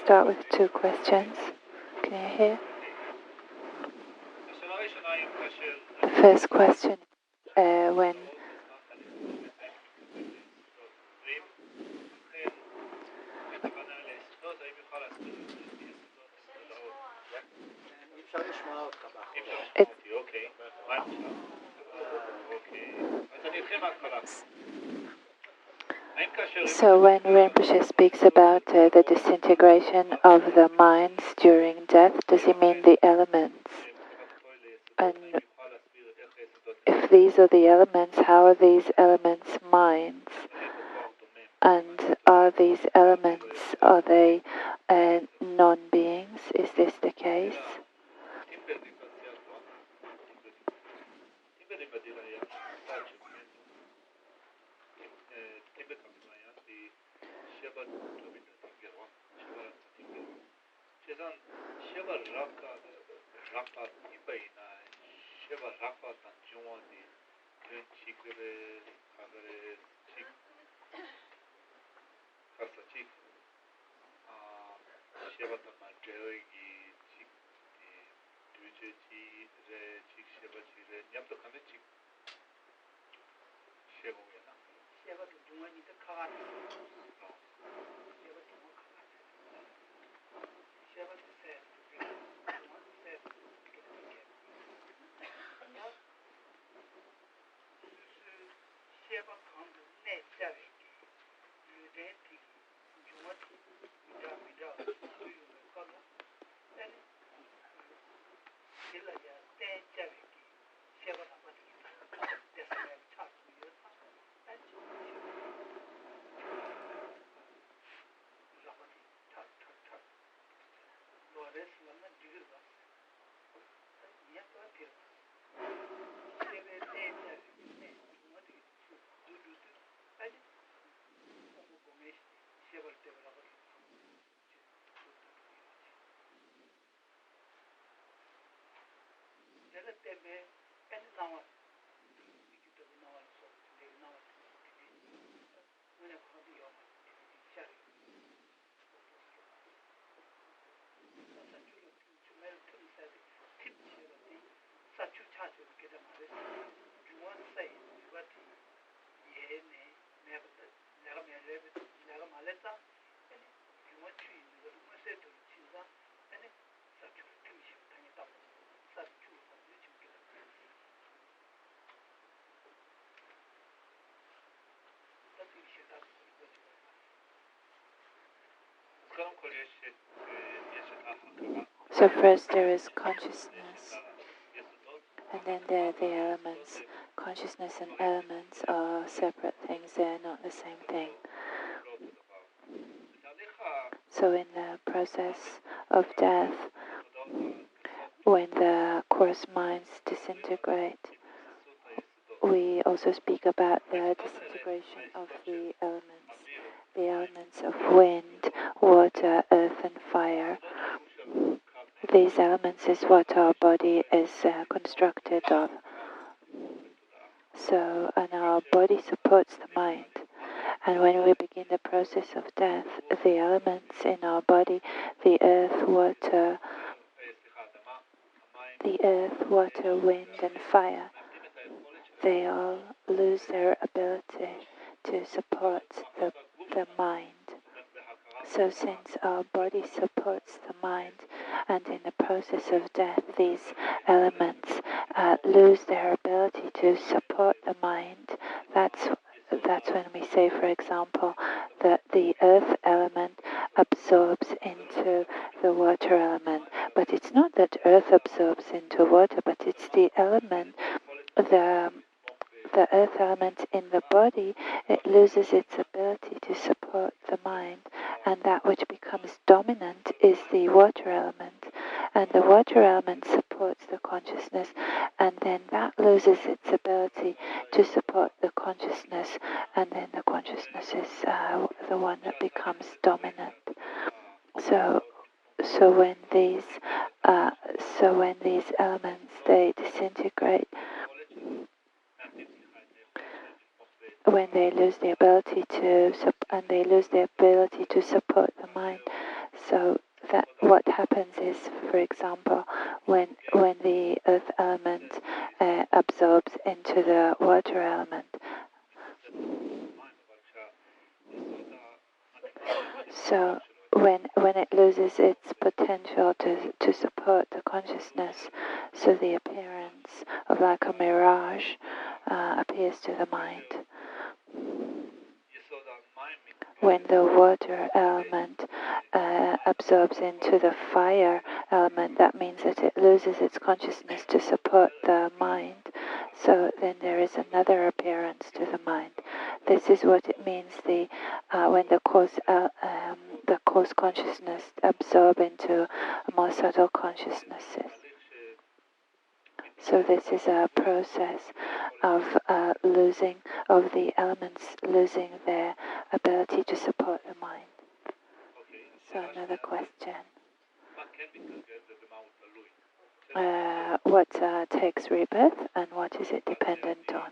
start with two questions. Can you hear? The first question, when so when Rinpoche speaks about the disintegration of the minds during death, does he mean the elements? And if these are the elements, how are these elements minds? And are these elements, are they non-beings? Is this the case? So first there is consciousness, and then there are the elements. Consciousness and elements are separate things, they are not the same thing. So in the process of death, when the coarse minds disintegrate, we also speak about the disintegration of the elements of wind, water, earth and fire. These elements is what our body is constructed of. So, and our body supports the mind. And when we begin the process of death, the elements in our body, the earth, water, wind and fire, they all lose their ability to support the mind. So since our body supports the mind, and in the process of death these elements lose their ability to support the mind, that's when we say, for example, that the earth element absorbs into the water element. But it's not that earth absorbs into water, but it's the element, the earth element in the body, it loses its ability to support the mind, and that which becomes dominant is the water element, and the water element supports the consciousness, and then that loses its ability to support the consciousness, and then the consciousness is the one that becomes dominant. So when these elements, they disintegrate, when they lose the ability to support the mind. So that what happens is, for example, when the earth element absorbs into the water element. So when it loses its potential to support the consciousness, so the appearance of like a mirage appears to the mind. When the water element absorbs into the fire element, that means that it loses its consciousness to support the mind. So then there is another appearance to the mind. This is what it means when the coarse consciousness absorb into more subtle consciousnesses. So this is a process of losing, of the elements losing their ability to support the mind. So another question. What takes rebirth and what is it dependent on?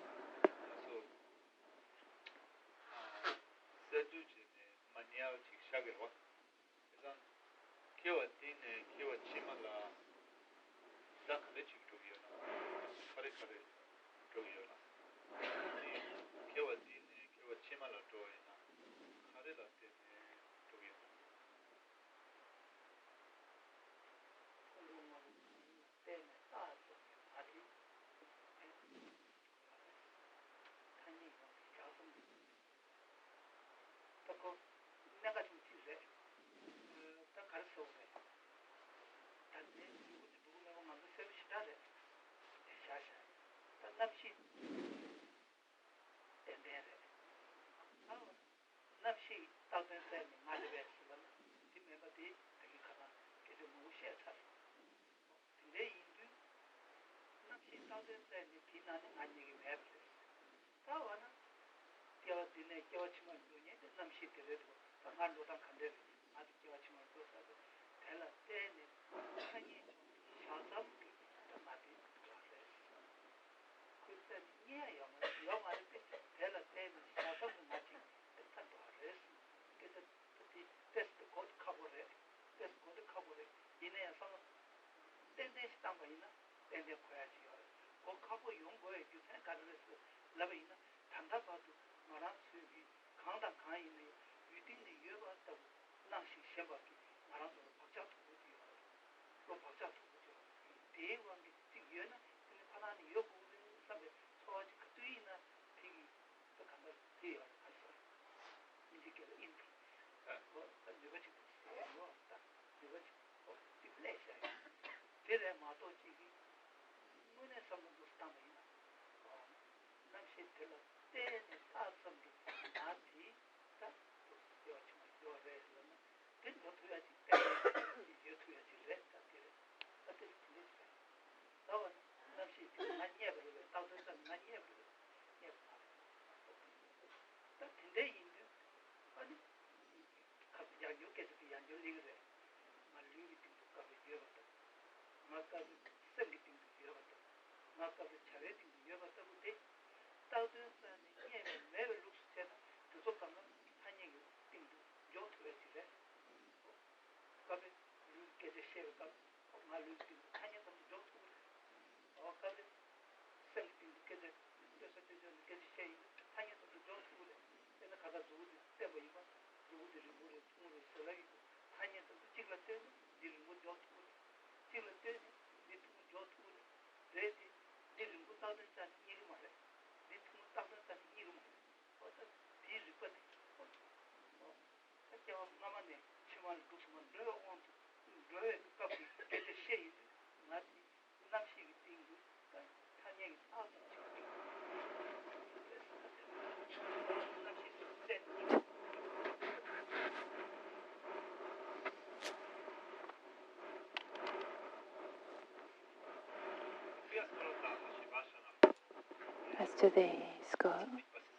As to the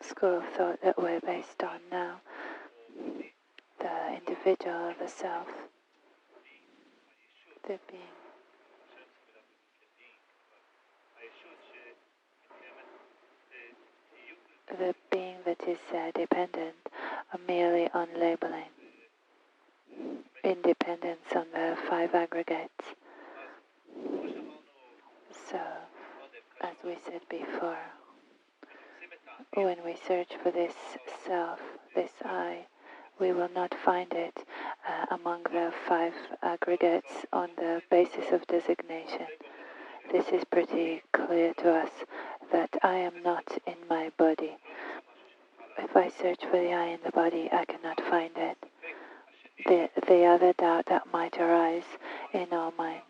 school of thought that we're based on now, the individual, the self, the being. The being that is dependent merely on labeling independence on the 5 aggregates. So, as we said before, when we search for this self, this I, we will not find it among the 5 aggregates on the basis of designation. This is pretty clear to us, that I am not in my body. If I search for the I in the body, I cannot find it. The other doubt that might arise in our mind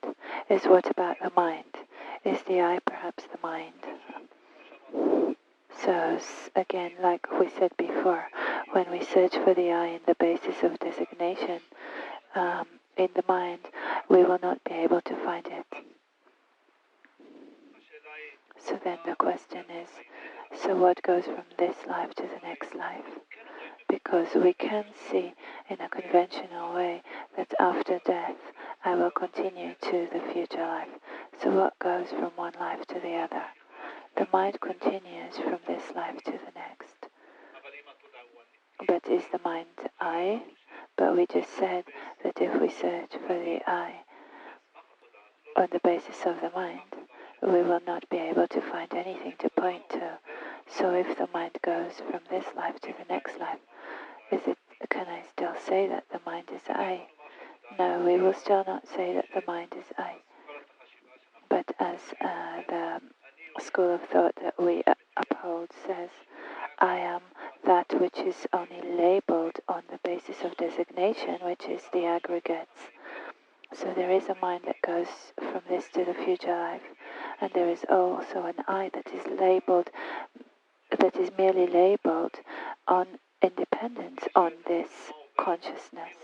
is, what about the mind? Is the I perhaps the mind? So again, like we said before, when we search for the I in the basis of designation in the mind, we will not be able to find it. So then the question is, so what goes from this life to the next life? Because we can see in a conventional way that after death I will continue to the future life. So what goes from one life to the other? The mind continues from this life to the next. But is the mind I? But we just said that if we search for the I on the basis of the mind, we will not be able to find anything to point to. So if the mind goes from this life to the next life, can I still say that the mind is I? No, we will still not say that the mind is I. But as the school of thought that we uphold says, I am that which is only labeled on the basis of designation, which is the aggregates. So there is a mind that goes from this to the future life, and there is also an I that is labeled, that is merely labeled on independence on this consciousness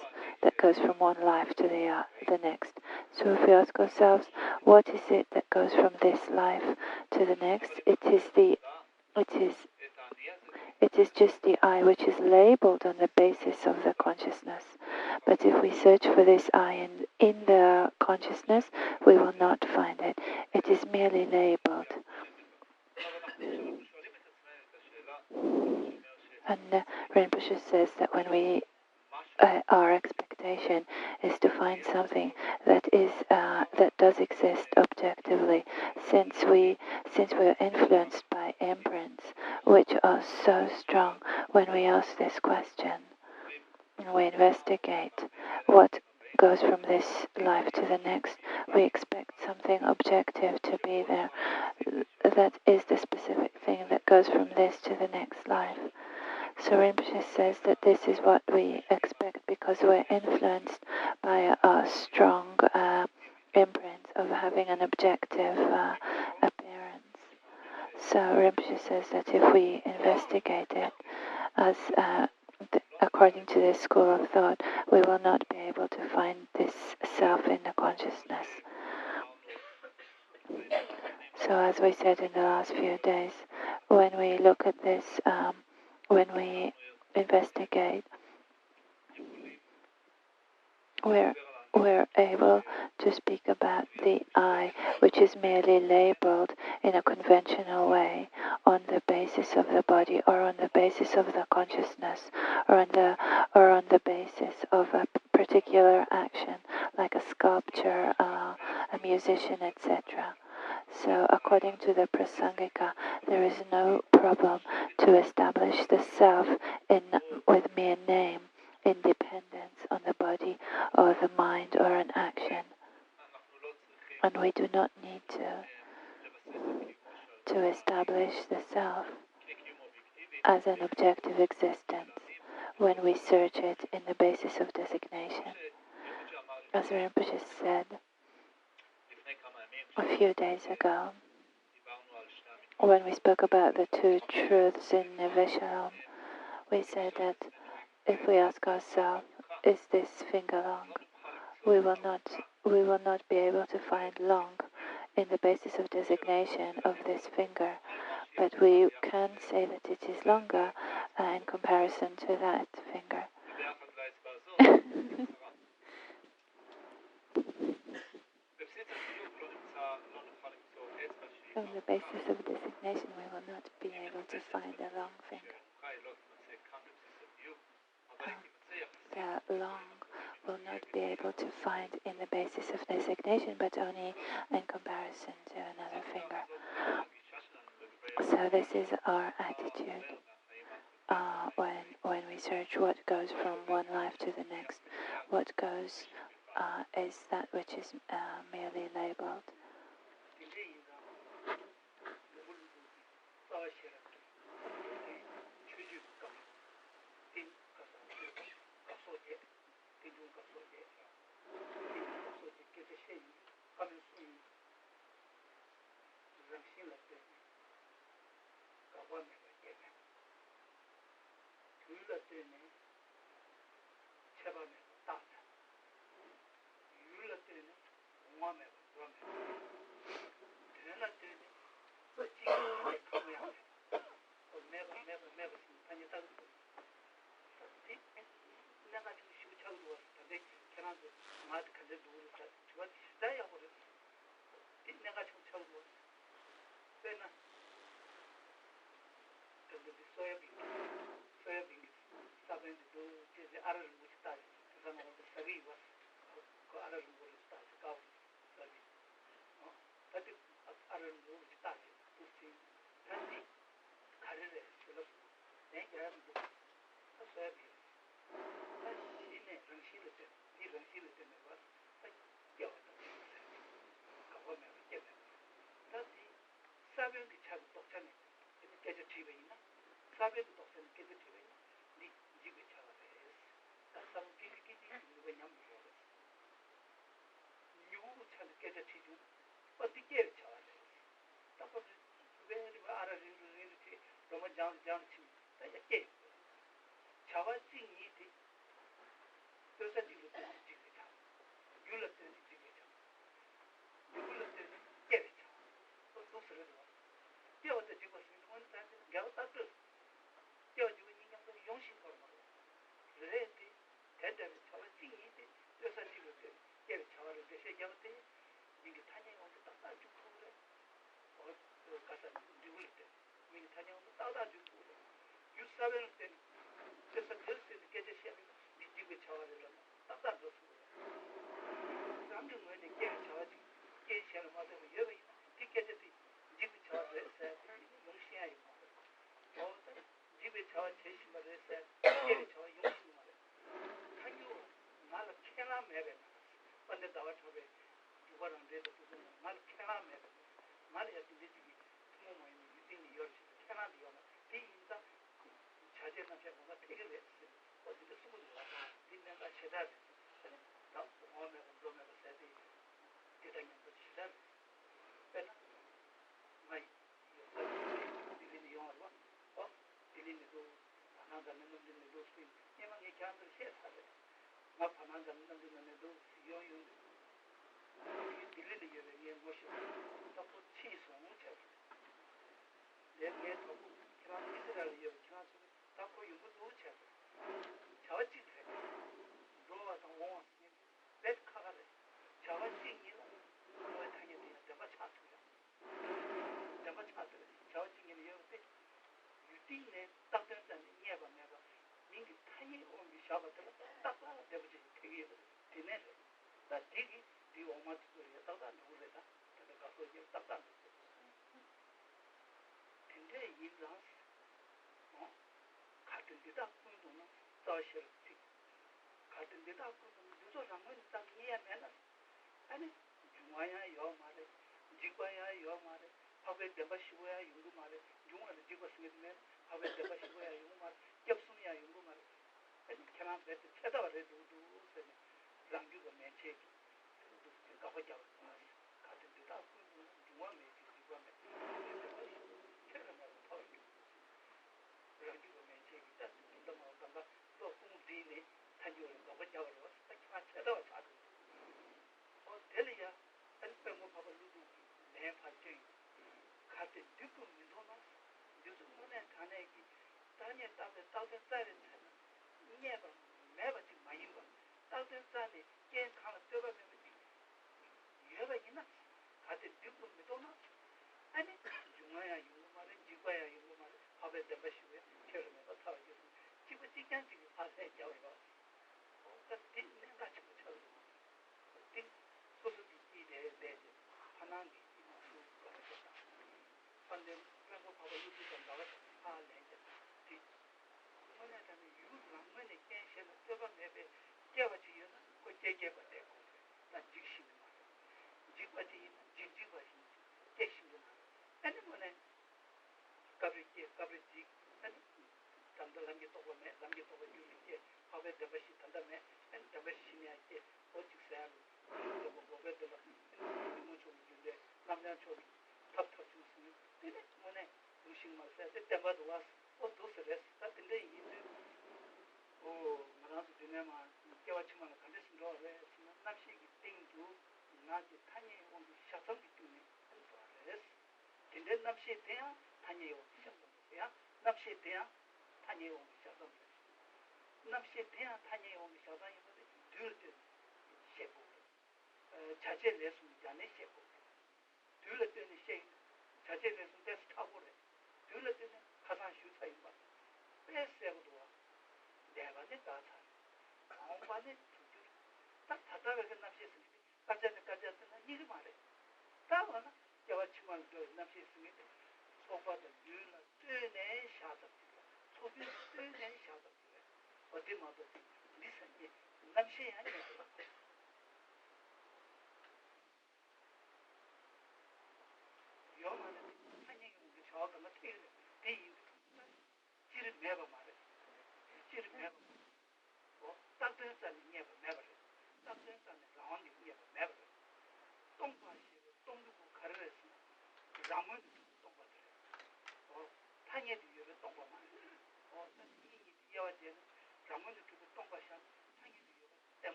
that goes from one life to the next. So if we ask ourselves, what is it that goes from this life to the next? It is just the I which is labeled on the basis of the consciousness. But if we search for this I in the consciousness, we will not find it. It is merely labeled. And Rinpoche says that when we, our expectation is to find something that is that does exist objectively, since we're influenced by imprints which are so strong. When we ask this question and we investigate what goes from this life to the next, we expect something objective to be there. That is the specific thing that goes from this to the next life. So Rinpoche says that this is what we expect because we're influenced by our strong imprints of having an objective appearance. So Rinpoche says that if we investigate it as according to this school of thought, we will not be able to find this self in the consciousness. So as we said in the last few days, when we look at this, when we investigate, we're able to speak about the I, which is merely labeled in a conventional way on the basis of the body, or on the basis of the consciousness, or on the basis of a particular action, like a sculpture, a musician, etc. So according to the Prasangika, there is no problem to establish the self with mere name, independence on the body or the mind or an action. And we do not need to establish the self as an objective existence when we search it in the basis of designation. As Rinpoche said a few days ago, when we spoke about the two truths in Niveshalam, we said that if we ask ourselves, is this finger long? We will not be able to find long in the basis of designation of this finger, but we can say that it is longer in comparison to that finger. On the basis of designation, we will not be able to find a long finger. The long will not would be able to find in the basis of designation, but only in comparison to another finger. So this is our attitude when we search what goes from one life to the next. What goes is that which is merely labeled.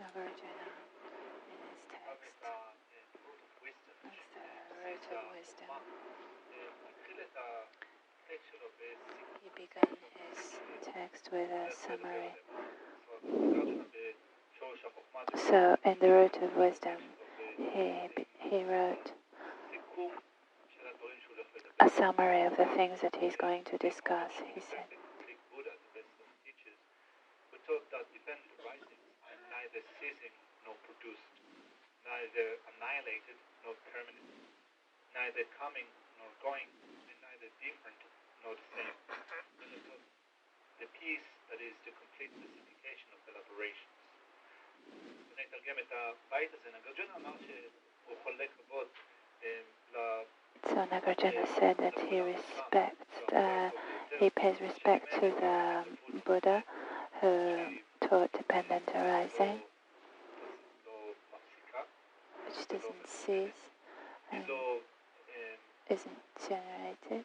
Nagarjuna, in his text, as the root of wisdom, he began his text with a summary. So, in the root of wisdom, he wrote a summary of the things that he's going to discuss. He said, neither ceasing nor produced, neither annihilated nor permanent, neither coming nor going, and neither different nor the same. The peace that is the complete pacification of elaborations. So Nagarjuna said that he pays respect to the Buddha who taught dependent arising, which doesn't cease and isn't generated.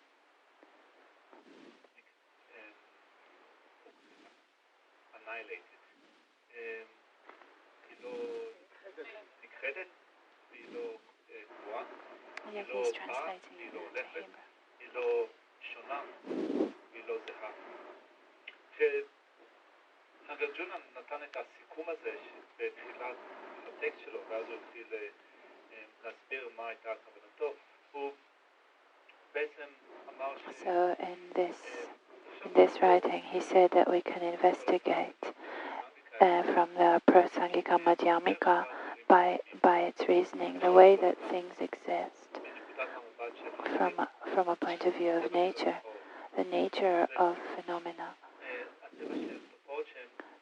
Annihilated. Yeah, he's translating it into Hebrew. נגרג'ונה נתן את הסיכום הזה בתחילת הטקסט שלו, ואז הוא התחיל להסביר מה הייתה כוונתו. הוא בעצם אמר So in this writing, he said that we can investigate from the Prasangika Madhyamika by its reasoning the way that things exist from a point of view of nature, the nature of phenomena.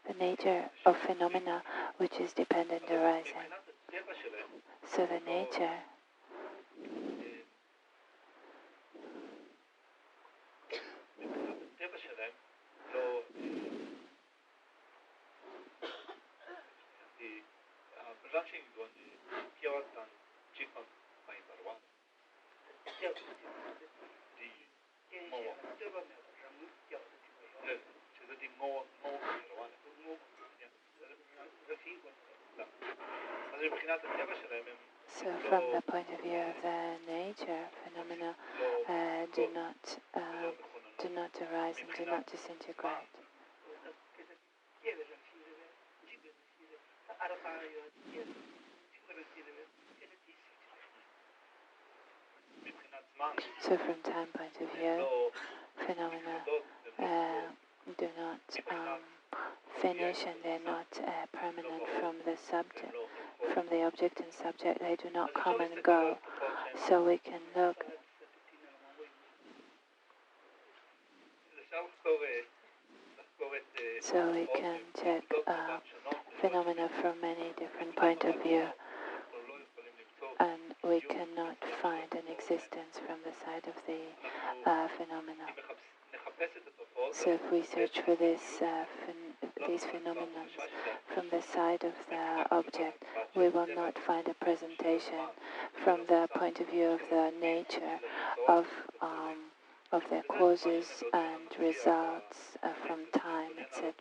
The nature of phenomena which is dependent arising. So the nature מבחינת So from the point of view of the nature, phenomena do not arise and do not disintegrate. So from time point of view, phenomena do not finish, and they're not permanent from the subject, from the object and subject. They do not come and go. So we can look. So we can check phenomena from many different point of view, and we cannot find an existence from the side of the phenomena. So if we search for these phenomena from the side of the object, we will not find a presentation from the point of view of the nature of their causes and results from time, etc.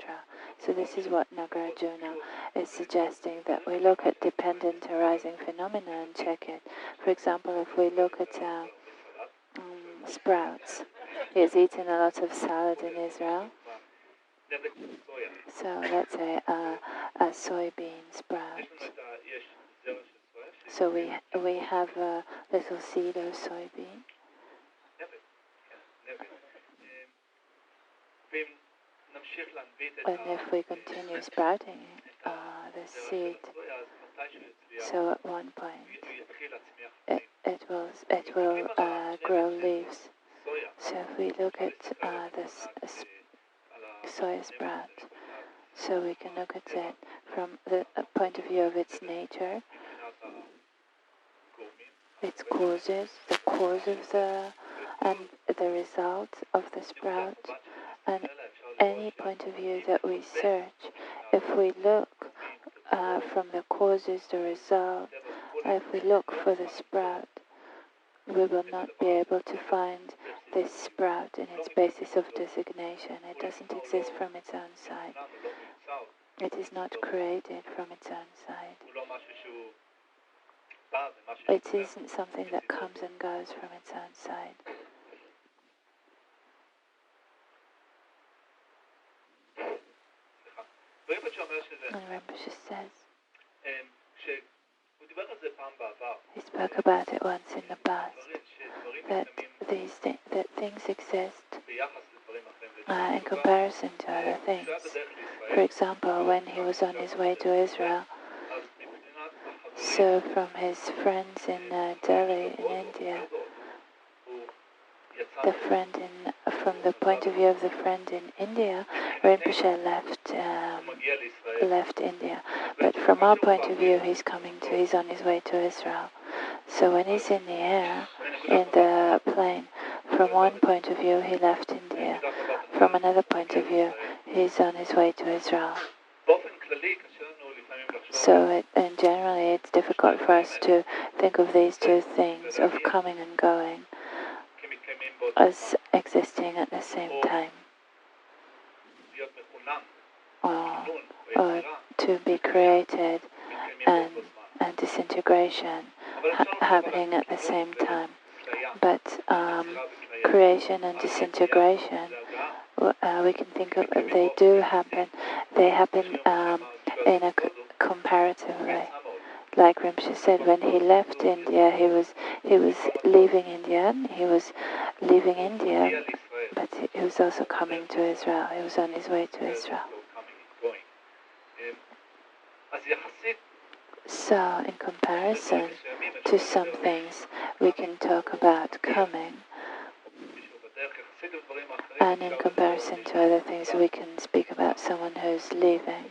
So this is what Nagarjuna is suggesting, that we look at dependent arising phenomena and check it. For example, if we look at sprouts, he has eaten a lot of salad in Israel. So let's say a soybean sprout. So we have a little seed of soybean. And if we continue sprouting the seed, so at one point it will grow leaves. So if we look at this soy sprout, so we can look at it from the point of view of its nature, its causes, the cause of and the result of the sprout, and any point of view that we search. If we look from the causes, the result, if we look for the sprout, we will not be able to find this sprout in its basis of designation. It doesn't exist from its own side. It is not created from its own side. It isn't something that comes and goes from its own side. And Rinpoche says, he spoke about it once in the past, that that things exist in comparison to other things. For example, when he was on his way to Israel, so from his friends in Delhi in India, from the point of view of the friend in India, Rinpoche left India. But from our point of view, he's on his way to Israel. So when he's in the air, in the plane, from one point of view, he left India. From another point of view, he's on his way to Israel. So generally, it's difficult for us to think of these two things, of coming and going, as existing at the same time, or to be created and disintegration happening at the same time. But creation and disintegration, we can think of, they do happen. They happen in a comparative way. Like Rinpoche said, when he left India, he was leaving India. He was leaving India, but he was also coming to Israel. He was on his way to Israel. So, in comparison to some things, we can talk about coming, and in comparison to other things, we can speak about someone who's leaving.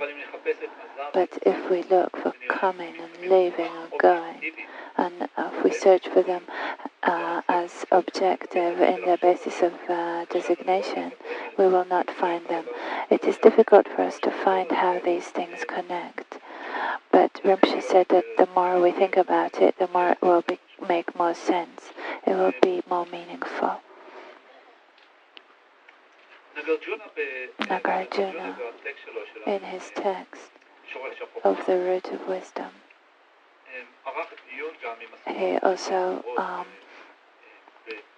But if we look for coming and leaving or going, and if we search for them as objective in the basis of designation, we will not find them. It is difficult for us to find how these things connect. But Rinpoche said that the more we think about it, the more it will make more sense. It will be more meaningful. Nagarjuna, in his text of the Root of Wisdom,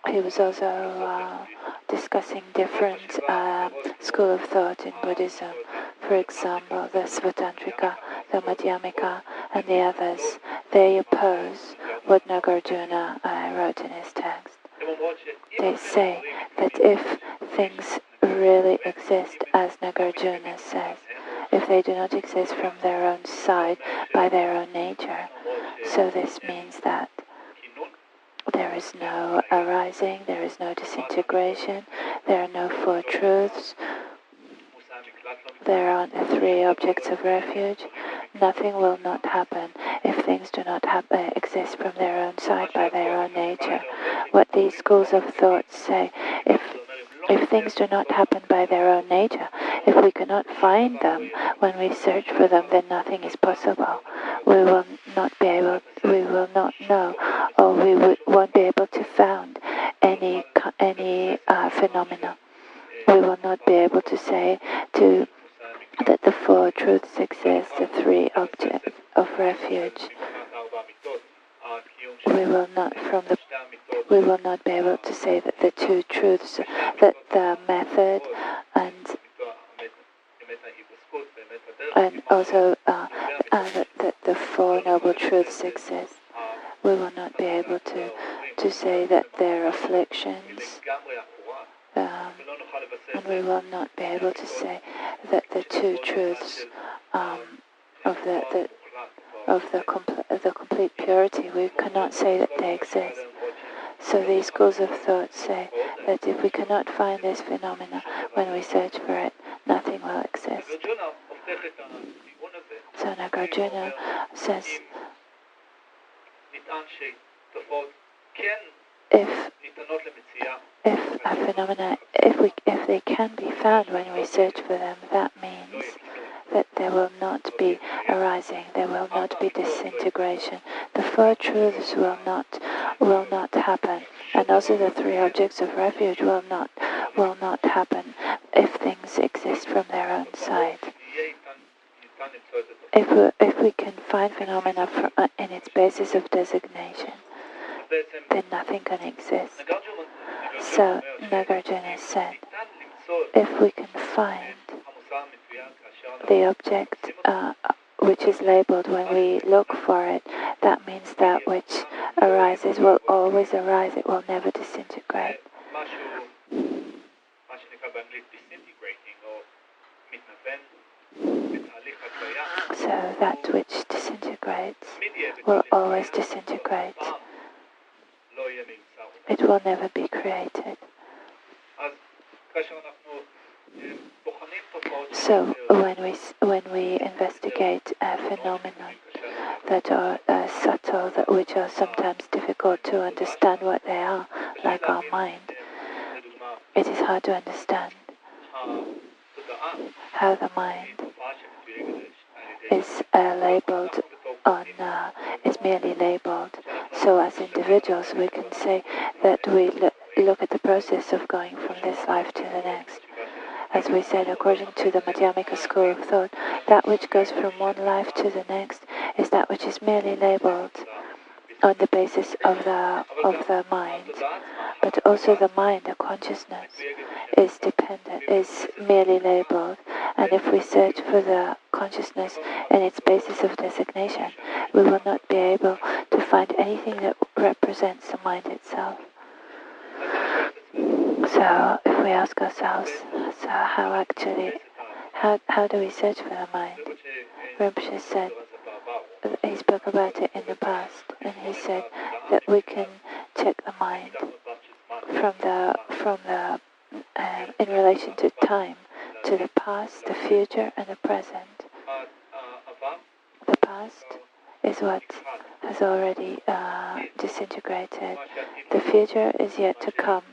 He was also discussing different school of thought in Buddhism. For example, the Svatantrika, the Madhyamika, and the others. They oppose what Nagarjuna wrote in his text. They say that if things really exist, as Nagarjuna says, if they do not exist from their own side, by their own nature, so this means that there is no arising, there is no disintegration, there are no four truths, there are the three objects of refuge. Nothing will not happen if things do not exist from their own side by their own nature. What these schools of thought say, if things do not happen by their own nature, if we cannot find them when we search for them, then nothing is possible. We will not know, or we won't be able to found any phenomena. We will not be able to say that the four truths exist, the three objects of refuge. We will not be able to say that the two truths, that the method and also that the four noble truths exist. We will not be able to say that there are afflictions, and we will not be able to say that the two truths of the complete purity, we cannot say that they exist. So these schools of thought say that if we cannot find this phenomena when we search for it, nothing will exist. So Nagarjuna says, if a phenomena, if they can be found when we search for them, that means that there will not be arising, there will not be disintegration. The four truths will not happen, and also the three objects of refuge will not happen if things exist from their own side. If we can find phenomena in its basis of designation, then nothing can exist. So Nagarjuna said, if we can find the object which is labeled when we look for it, that means that which arises will always arise, it will never disintegrate. So that which disintegrates will always disintegrate. It will never be created. So when we investigate phenomena that are subtle, which are sometimes difficult to understand what they are, like our mind, it is hard to understand how the mind is labeled is merely labeled. So as individuals, we can say that we look at the process of going from this life to the next. As we said, according to the Madhyamika school of thought, that which goes from one life to the next is that which is merely labeled on the basis of the mind. But also the mind, the consciousness, is merely labeled. And if we search for the consciousness in its basis of designation, we will not be able to find anything that represents the mind itself. So if we ask ourselves, so how do we search for the mind? Rinpoche said, he spoke about it in the past, and he said that we can check the mind in relation to time, to the past, the future, and the present. The past is what has already disintegrated. The future is yet to come,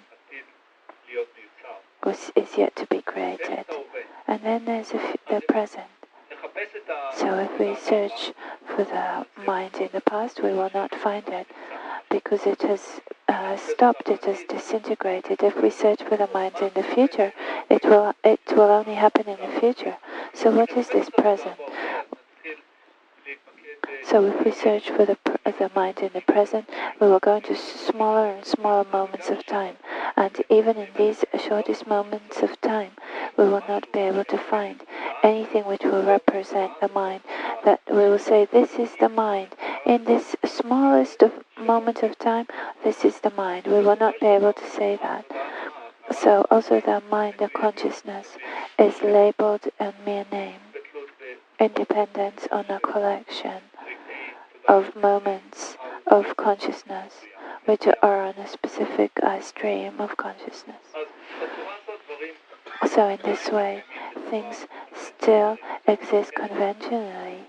is yet to be created. And then there's the present. So if we search for the mind in the past, we will not find it, because it has stopped, it has disintegrated. If we search for the mind in the future, it will only happen in the future. So what is this present? So if we search for the mind in the present, we will go into smaller and smaller moments of time. And even in these shortest moments of time, we will not be able to find anything which will represent the mind. That we will say, this is the mind. In this smallest of moment of time, this is the mind. We will not be able to say that. So also the mind, the consciousness, is labeled a mere name, independent on a collection of moments of consciousness, which are on a specific stream of consciousness. So in this way, things still exist conventionally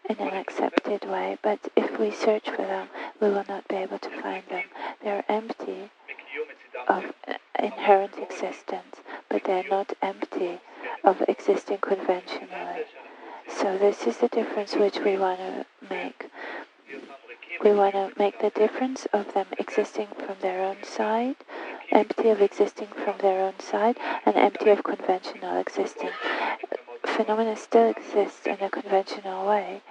in an accepted way, but if we search for them, we will not be able to find them. They are empty of inherent existence, but they are not empty of existing conventionally. So this is the difference which we want to make. We want to make the difference of them existing from their own side, empty of existing from their own side, and empty of conventional existing. Phenomena still exist in a conventional way.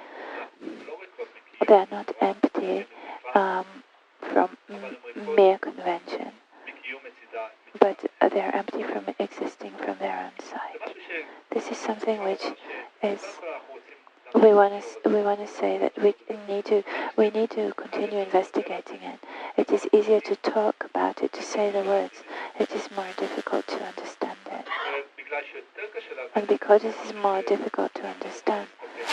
They are not empty from mere convention, but they are empty from existing from their own side. This is something which is we want to say that we need to continue investigating it. It is easier to talk about it, to say the words. It is more difficult to understand it. And because it is more difficult to understand,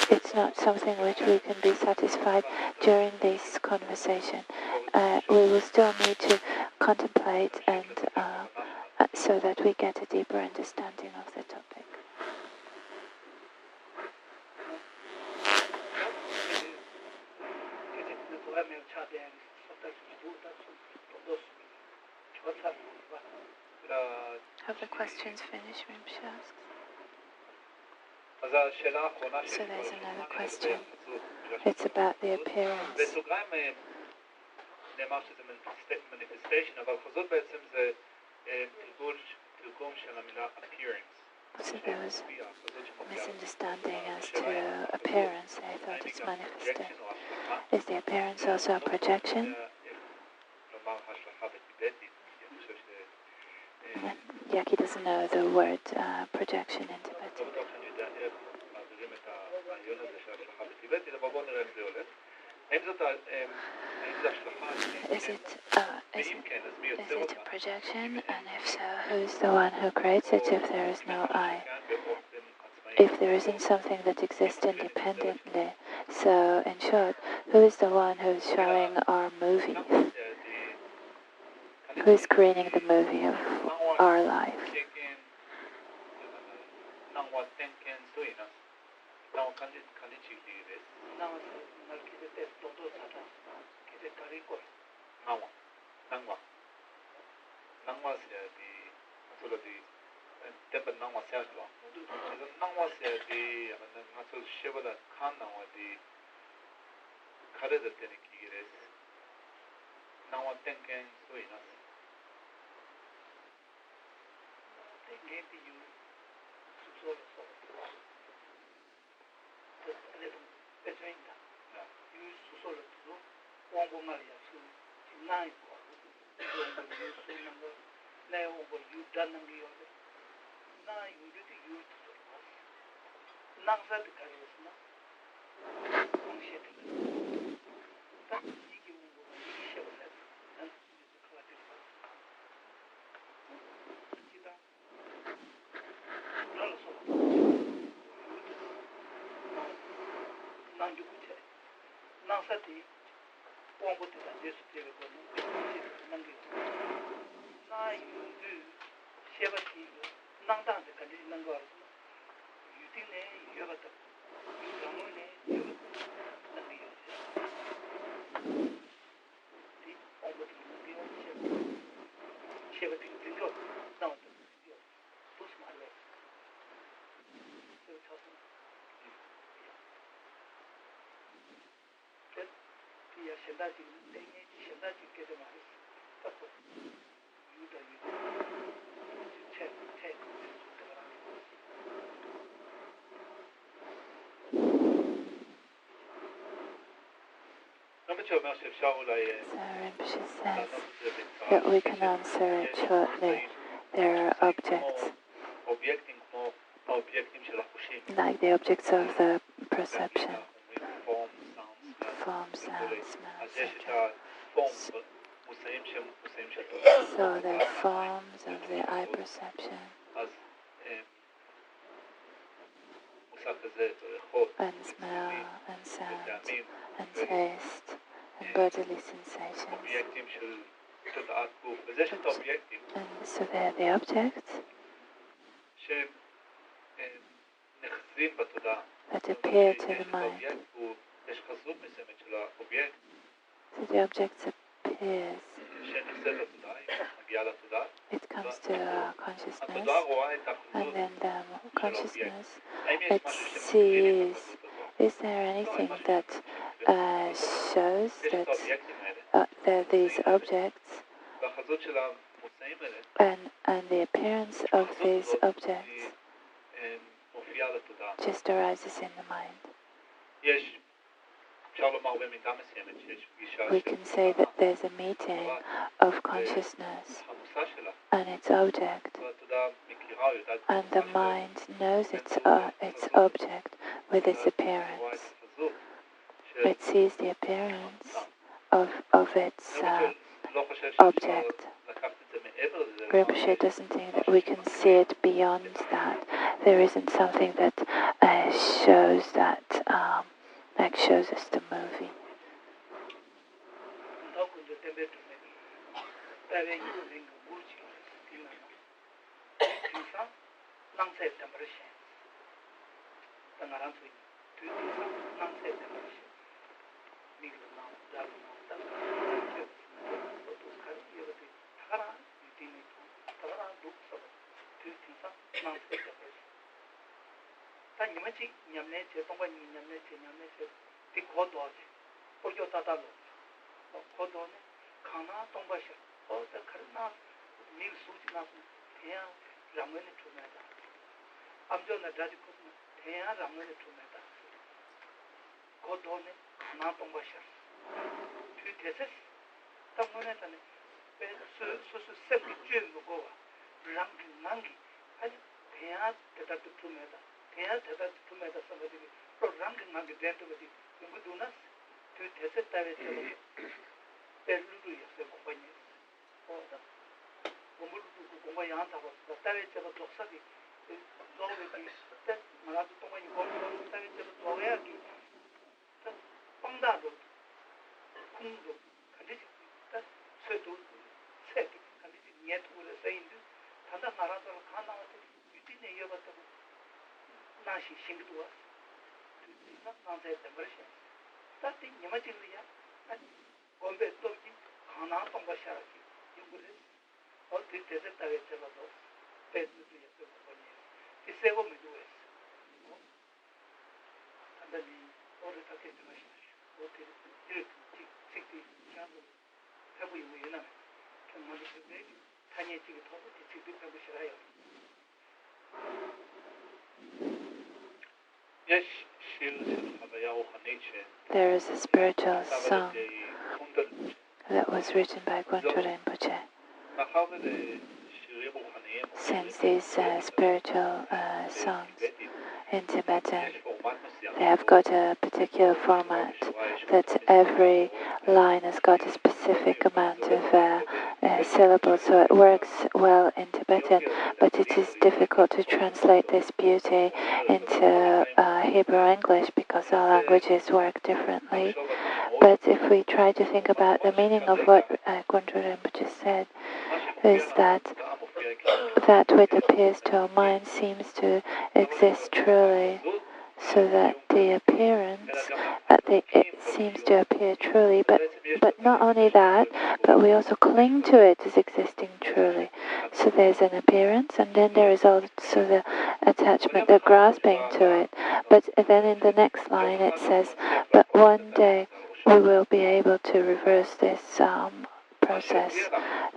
it's not something which we can be satisfied during this conversation. We will still need to contemplate and so that we get a deeper understanding of the topic. Have the questions finished, Rinpoche asks? So there's another question. It's about the appearance. So there was misunderstanding as to appearance. They thought it's manifested. Is the appearance also a projection? Yaki doesn't know the word projection in Tibetan. Is it a projection? And if so, who's the one who creates it if there is no I? If there isn't something that exists independently. So, in short, who is the one who is showing our movie? Who is creating the movie of our life? Rinpoche says that we can answer it shortly. There are objects, like the objects of the perception, form, sound, smell, etc. So the forms of the eye perception and smell and sound and taste and bodily sensations. And so they're the objects that appear to the mind. So the objects appears. It comes to consciousness, and then the consciousness, it sees. Is there anything that shows that there are these objects, and the appearance of these objects just arises in the mind? We can say that there's a meeting of consciousness and its object, and the mind knows its object with its appearance. It sees the appearance of its object. Rinpoche doesn't think that we can see it beyond that. There isn't something that shows that, like shows us the movie. There is a spiritual song that was written by Kwanto Rinpoche. Since these spiritual songs in Tibetan, they have got a particular format, that every line has got a specific amount of syllables, so it works well in Tibetan, but it is difficult to translate this beauty into Hebrew English because all languages work differently. But if we try to think about the meaning of what Kwanto Rinpoche said, is that which appears to our mind seems to exist truly, so that the appearance, it seems to appear truly, but not only that, but we also cling to it as existing truly. So there's an appearance, and then there is also the attachment, the grasping to it. But then in the next line it says, but one day we will be able to reverse this process,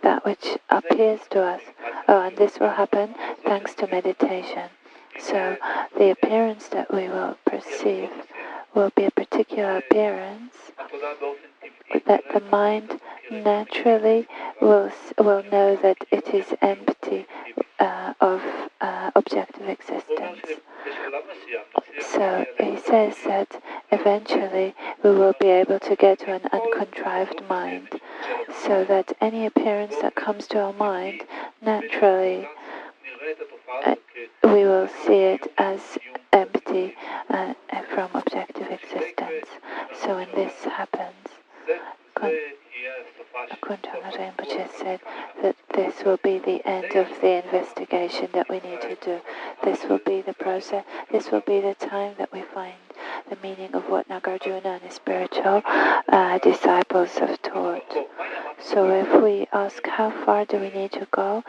that which appears to us. Oh, and this will happen thanks to meditation. So the appearance that we will perceive will be a particular appearance that the mind naturally will know that it is empty of objective existence. So he says that eventually we will be able to get to an uncontrived mind, so that any appearance that comes to our mind, naturally we will see it as empty from objective existence. So when this happens, Kuntala Rinpoche said that this will be the end of the investigation that we need to do. This will be the process, this will be the time that we find the meaning of what Nagarjuna and his spiritual disciples have taught. So if we ask how far do we need to go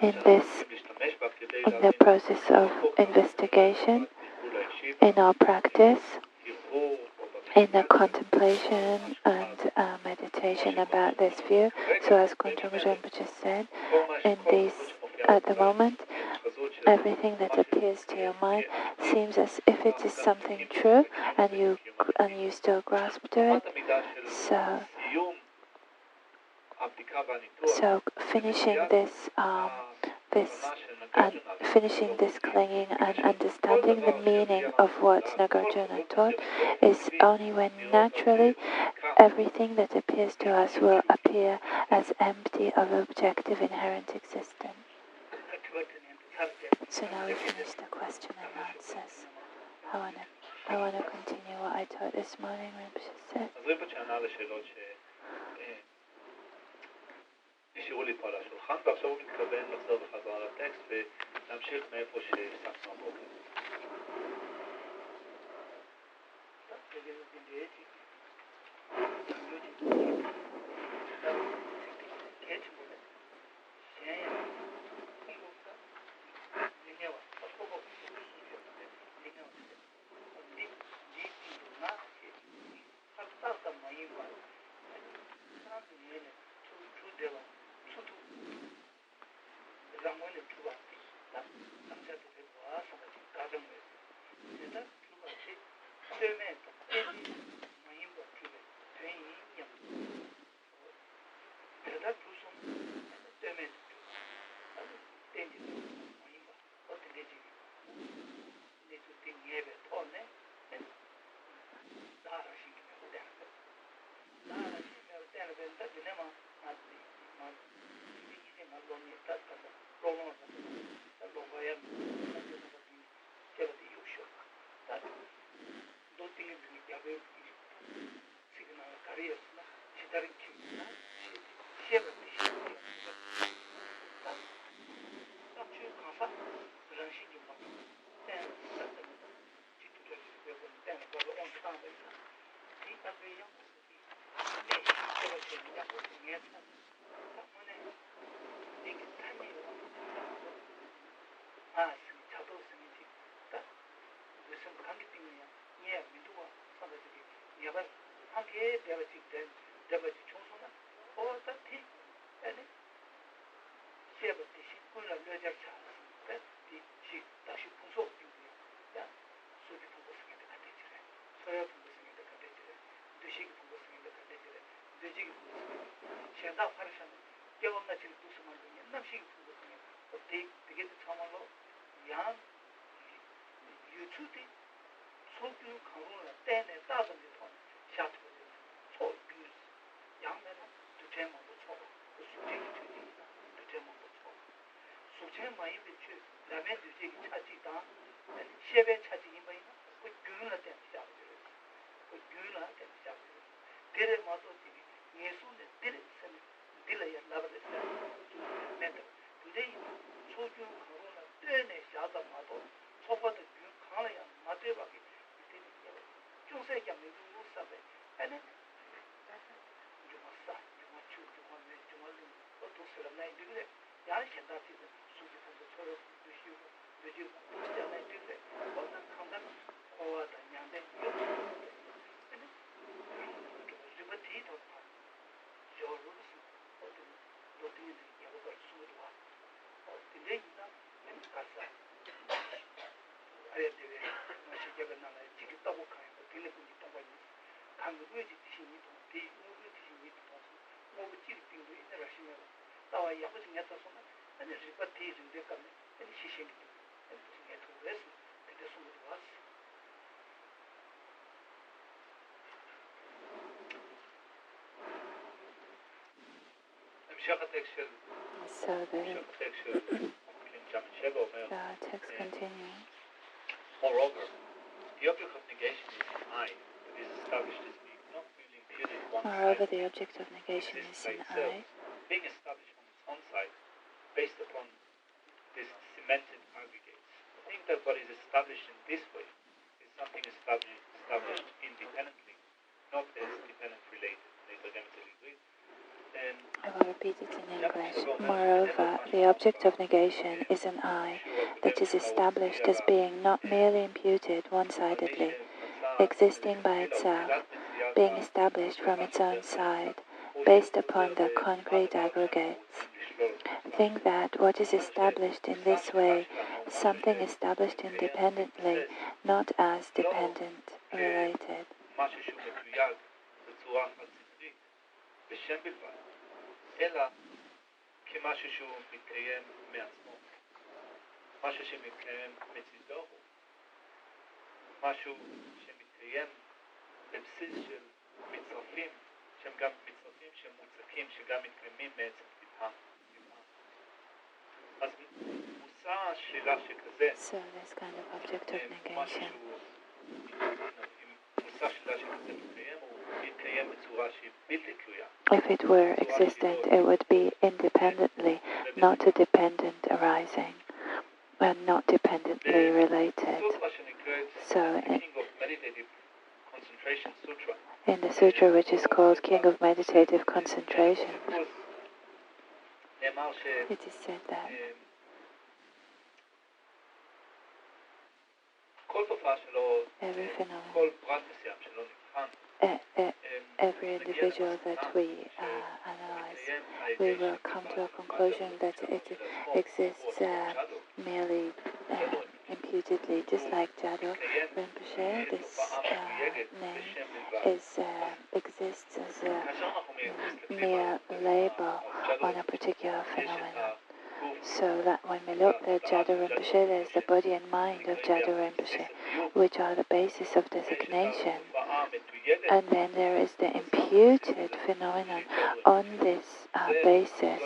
in the process of investigation, in our practice, in the contemplation and meditation about this view, so as Kuntala Rinpoche said, at the moment, everything that appears to your mind seems as if it is something true, and you still grasp to it. So finishing finishing this clinging and understanding the meaning of what Nagarjuna taught is only when naturally everything that appears to us will appear as empty of objective inherent existence. So now we finish the question and answers. I want to continue what I taught this morning, Rinpoche said. So the text continues. Moreover, the object of negation is I, that is established as being not merely imputed one Moreover, side, the object of negation is an itself, I, being established on its own side, based upon this cemented aggregates. I think that what is established in this way is something established independently, not as dependent related. I will repeat it in English. Moreover, the object of negation is an I that is established as being not merely imputed one-sidedly, existing by itself, being established from its own side, based upon the concrete aggregates. Think that what is established in this way is something established independently, not as dependent related. אלא כמשהו שהוא מתקיים מעצמו, משהו שמתקיים מצידו הוא, משהו שמתקיים בבסיס של מצרפים, שהם גם מצרפים שהם מוצקים, שגם מתקיימים מעצם טבעם. אז מושא השלילה שכזה, So this kind of object of negation, מושא השלילה שכזה מתקיים, הוא מתקיים בצורה שהיא בלתי תלויה. if it were existent, it would be independently, not a dependent arising, and not dependently related. So in the sutra which is called King of Meditative Concentration, it is said that every phenomenon, every individual that we analyze, we will come to a conclusion that it exists merely imputedly, just like JHADO Rinpoche. This name exists as a mere label on a particular phenomenon. So that when we look at JHADO Rinpoche, there's the body and mind of JHADO Rinpoche, which are the basis of designation. And then there is the imputed phenomenon on this basis,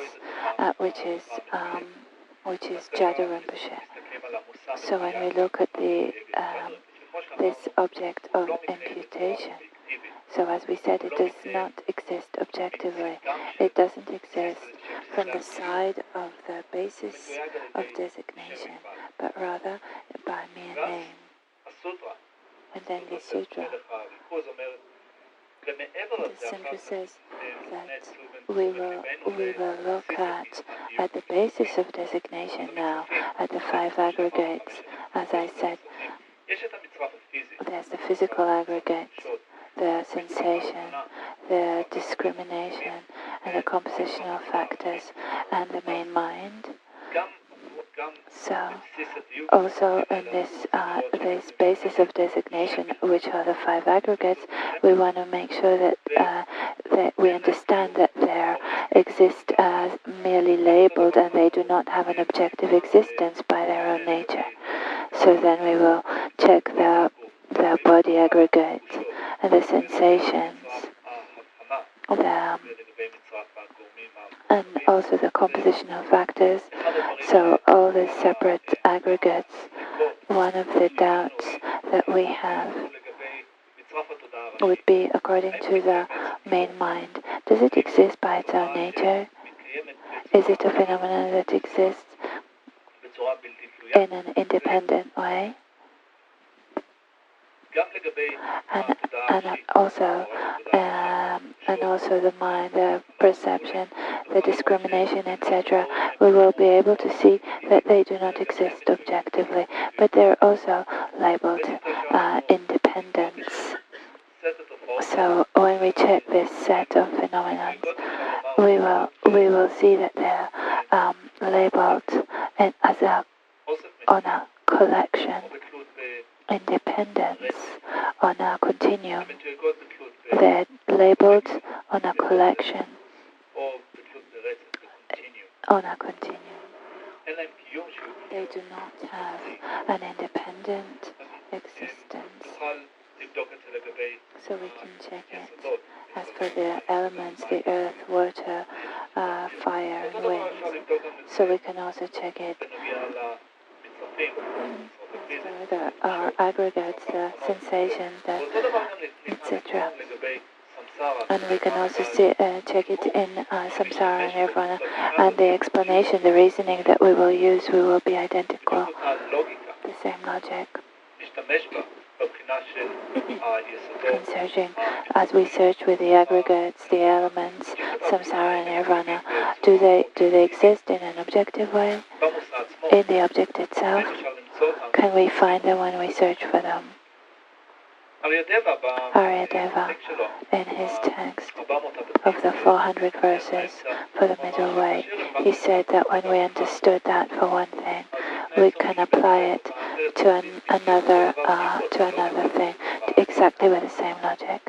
which is JHADO Rinpoche. So when we look at this object of imputation, so as we said, it does not exist objectively. It doesn't exist from the side of the basis of designation, but rather by mere name. And then the sutra, the sutra says that we will look at the basis of designation now, at the five aggregates. As I said, there's the physical aggregates, the sensation, the discrimination, and the compositional factors, and the main mind. So, also in this basis of designation, which are the five aggregates, we want to make sure that we understand that they exist as merely labeled and they do not have an objective existence by their own nature. So then we will check the body aggregate and the sensations, and also the compositional factors. So all the separate aggregates, one of the doubts that we have would be according to the main mind. Does it exist by its own nature? Is it a phenomenon that exists in an independent way? And also the mind, the perception, the discrimination, etc. We will be able to see that they do not exist objectively, but they're also labeled independence. So when we check this set of phenomena, we will see that they're labeled on a collection, independence on a continuum. They're labeled on a collection, on a continuum. They do not have an independent existence. So we can check it. As for the elements, the earth, water, fire, and wind. So we can also check it. There are aggregates, the sensation, etc. And we can also check it in samsara and nirvana. And the explanation, the reasoning that we will use, will be identical. The same logic. In searching, as we search with the aggregates, the elements, samsara and nirvana, do they exist in an objective way? In the object itself? Can we find them when we search for them? Aryadeva, in his text of the 400 verses for the middle way, he said that when we understood that for one thing, we can apply it to another thing, exactly with the same logic.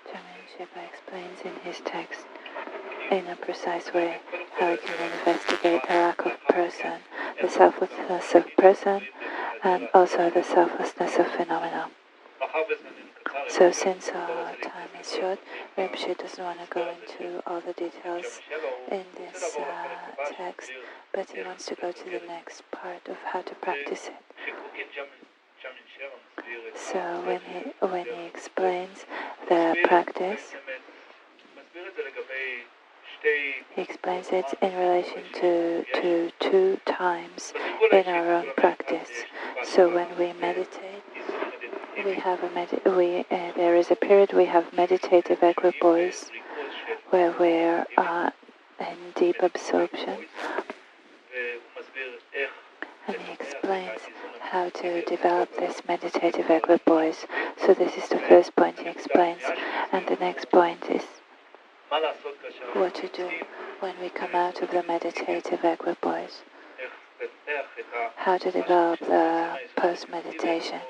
Jamin Shiva explains in his text in a precise way how we can investigate the lack of person, the selflessness of person, and also the selflessness of phenomena. So since our time is short, Rinpoche doesn't want to go into all the details in this text, but he wants to go to the next part of how to practice it. So when he explains the practice, he explains it in relation to two times in our own practice. So when we meditate, there is a period we have meditative equipoise where we're in deep absorption, and he explains how to develop this meditative equipoise. So this is the first point he explains, and the next point is what to do when we come out of the meditative equipoise, how to develop the post-meditation.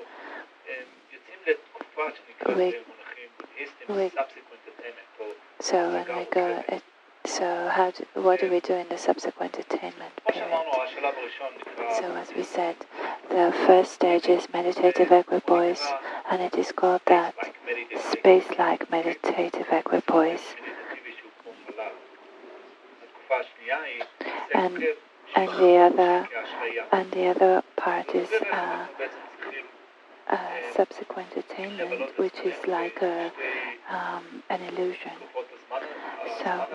What do we do in the subsequent attainment period? So as we said, the first stage is meditative equipoise, and it is called that space-like meditative equipoise. And the other part is subsequent attainment, which is like an illusion. So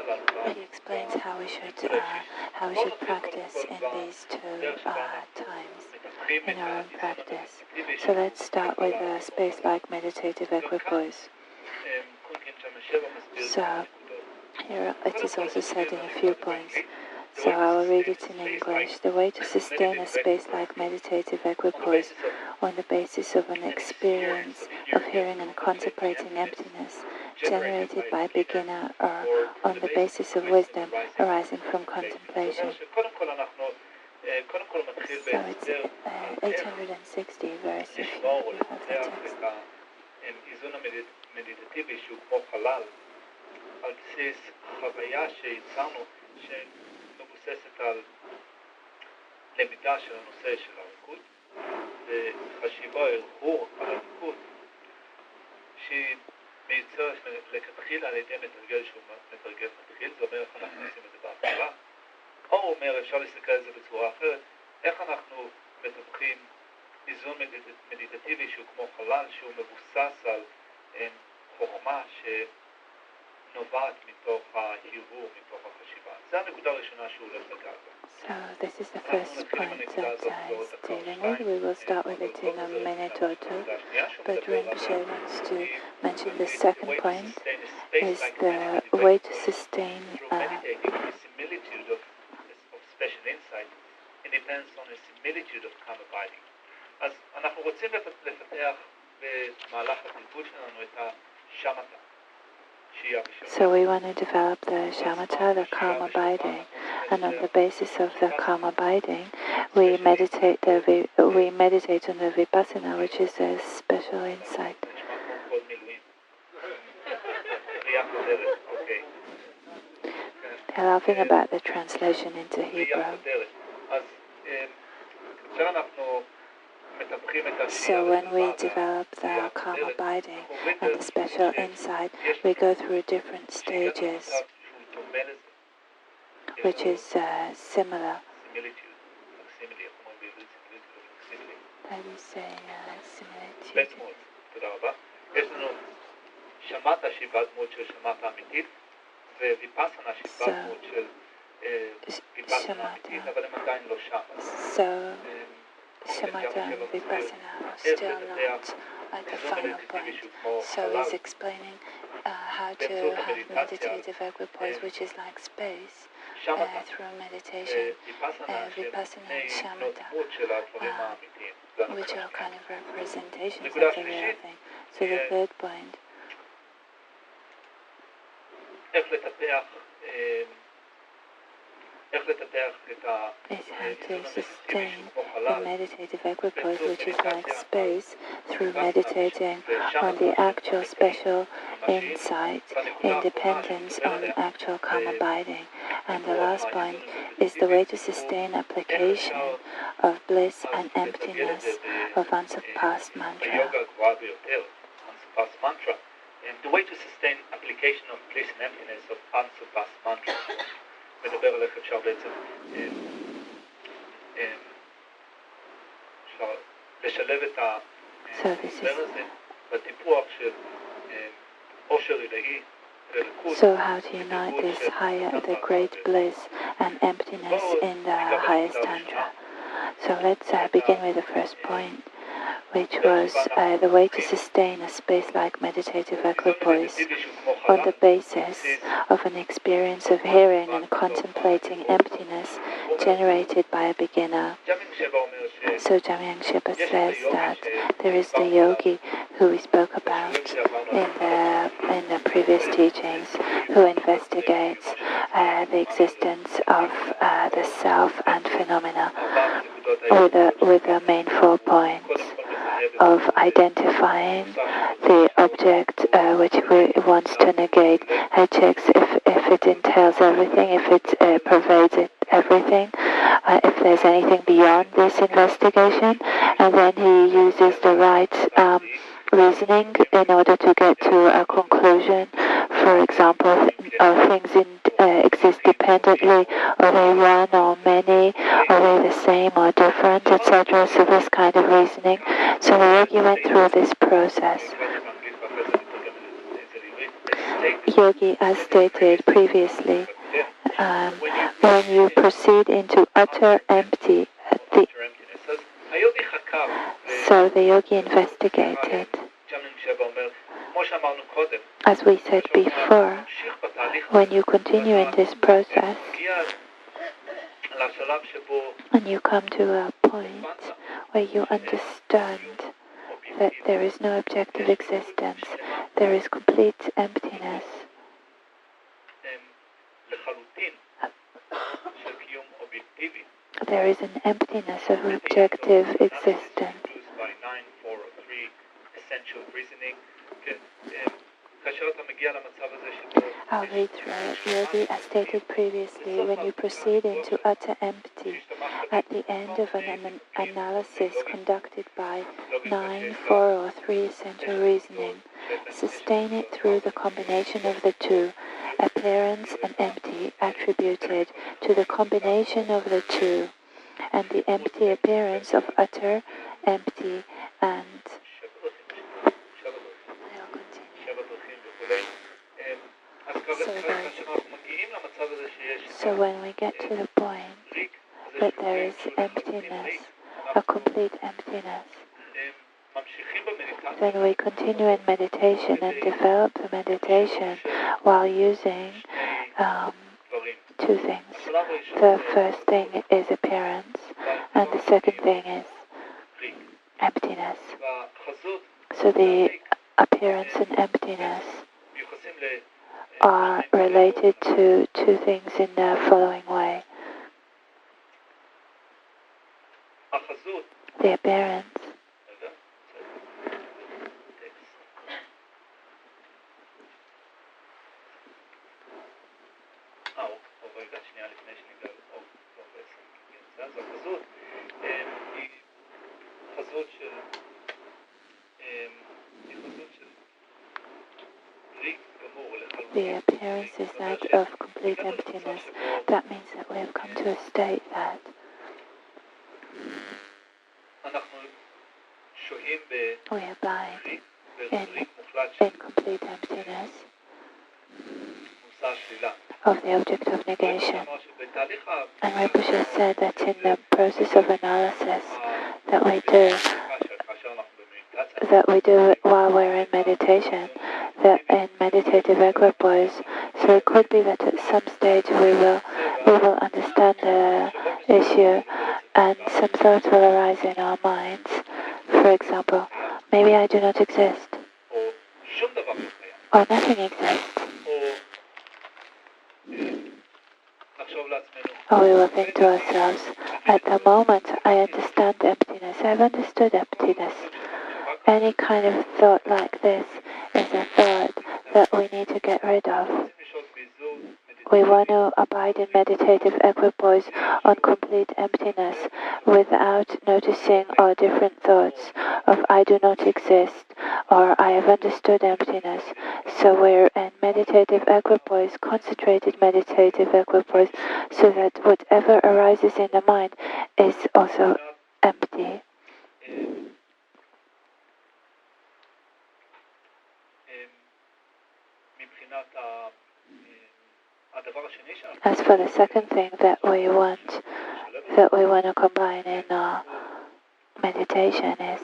he explains how we should practice in these two times in our own practice. So let's start with a space-like meditative equipoise. So here it is also said in a few points. So I will read it in English. The way to sustain a space-like meditative equipoise on the basis of an experience of hearing and contemplating emptiness generated by a beginner or on the basis of wisdom arising from contemplation. So it's 860 verse if you have the text. על בסיס חוויה שהצענו שמבוססת על למידה של הנושא של הריקוד וחשיבה הרהור על הריקוד שהיא מיוצרת לכתחילה על ידי מתרגל שהוא מתרגל מתחיל, זה אומר איך אנחנו עושים את זה בהתחלה, או הוא אומר אפשר להסתכל על זה בצורה אחרת, איך אנחנו מטפחים איזון מדיטטיבי שהוא כמו חלל שהוא מבוסס על חוכמה נובעת מתוך ההרהור, מתוך החשיבה. זו הנקודה הראשונה שהוא הולך לגעת בה. So this is the first point that is dealing with. We will start with it in a minute or two, but Rinpoche wants to mention the second point is the way to sustain meditating on the similitude of special insight. It depends on the similitude of calm abiding. אז אנחנו רוצים לפתח במהלך התלבוד שלנו את השמטה. So we want to develop the shamatha, the calm abiding, and on the basis of the calm abiding, we meditate on the vipassana, which is a special insight. They're laughing about the translation into Hebrew. So when we develop the calm abiding and the special insight, we go through different stages, which is similar. How do you say similitude? So Shamatha and Vipassana are still not at the final point. So he's explaining how to have meditative equipoise, which is like space, through meditation, Vipassana and Shamatha, which are kind of representations of the real thing. So the third point, is how to sustain the meditative equipoise, which is like space, through meditating on the actual special insight, independence on actual calm abiding. And the last point is the way to sustain application of bliss and emptiness of unsurpassed mantra. And the way to sustain application of bliss and emptiness of unsurpassed mantra. מדבר על איך אפשר בעצם לשלב את ההסבר הזה בטיפוח של עושר עילאי. So how to unite this higher, the great bliss and emptiness in the highest tantra. So let's begin with the first point, which was the way to sustain a space-like meditative equipoise on the basis of an experience of hearing and contemplating emptiness generated by a beginner. So Jamyang Shepa says that there is the yogi who we spoke about in the previous teachings, who investigates the existence of the self and phenomena with the main 4 points of identifying the object which we wants to negate. He checks if it entails everything, if it pervades everything, if there's anything beyond this investigation, and then he uses the right reasoning in order to get to a conclusion. For example, things exist dependently, are they one or many, are they the same or different, etc. So this kind of reasoning. So the yogi went through this process. Yogi, as stated previously, when you proceed into utter empty, so the yogi investigated. As we said before, when you continue in this process, and you come to a point where you understand that there is no objective existence, there is complete emptiness. There is an emptiness of objective existence. I'll read through it. Yogi, as stated previously, when you proceed into utter empty, at the end of an analysis conducted by 9, 4, or 3 essential reasoning, sustain it through the combination of the two, appearance and empty, attributed to the combination of the two, and the empty appearance of utter empty and So when we get to the point that there is emptiness, a complete emptiness, then we continue in meditation and develop the meditation while using 2 things. The first thing is appearance, and the second thing is emptiness. So the appearance and emptiness are related to 2 things in the following way. The appearance is that of complete emptiness. That means that we have come to a state that we abide in complete emptiness of the object of negation. And Rinpoche said that in the process of analysis that we do while we're in meditation, that in meditative equipoise, so it could be that at some stage we will understand the issue and some thoughts will arise in our minds. For example, maybe I do not exist, or nothing exists. we will think to ourselves, at the moment I understand emptiness, I've understood emptiness. Any kind of thought like this is a thought that we need to get rid of. We want to abide in meditative equipoise on complete emptiness without noticing our different thoughts of I do not exist or I have understood emptiness. So we're in meditative equipoise, concentrated meditative equipoise, so that whatever arises in the mind is also empty. As for the second thing that we want to combine in our meditation is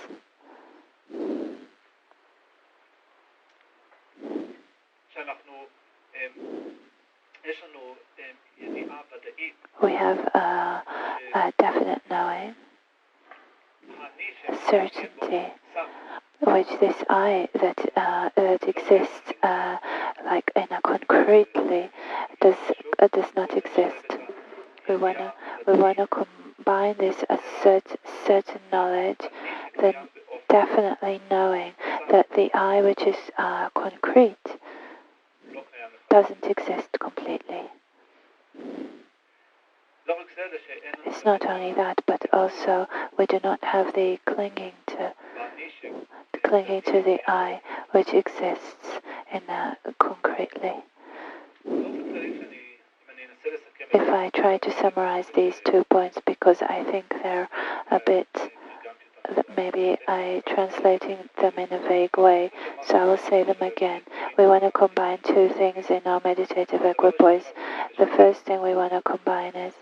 we have a definite knowing, a certainty, which this I that exists like in a concretely does not exist. We wanna combine this as certain knowledge, then definitely knowing that the I which is concrete doesn't exist completely. It's not only that, but also we do not have the clinging to the I which exists in concretely. If I try to summarize these 2 points, because I think they're a bit, maybe I translating them in a vague way, so I will say them again. We want to combine 2 things in our meditative equipoise. The first thing we want to combine is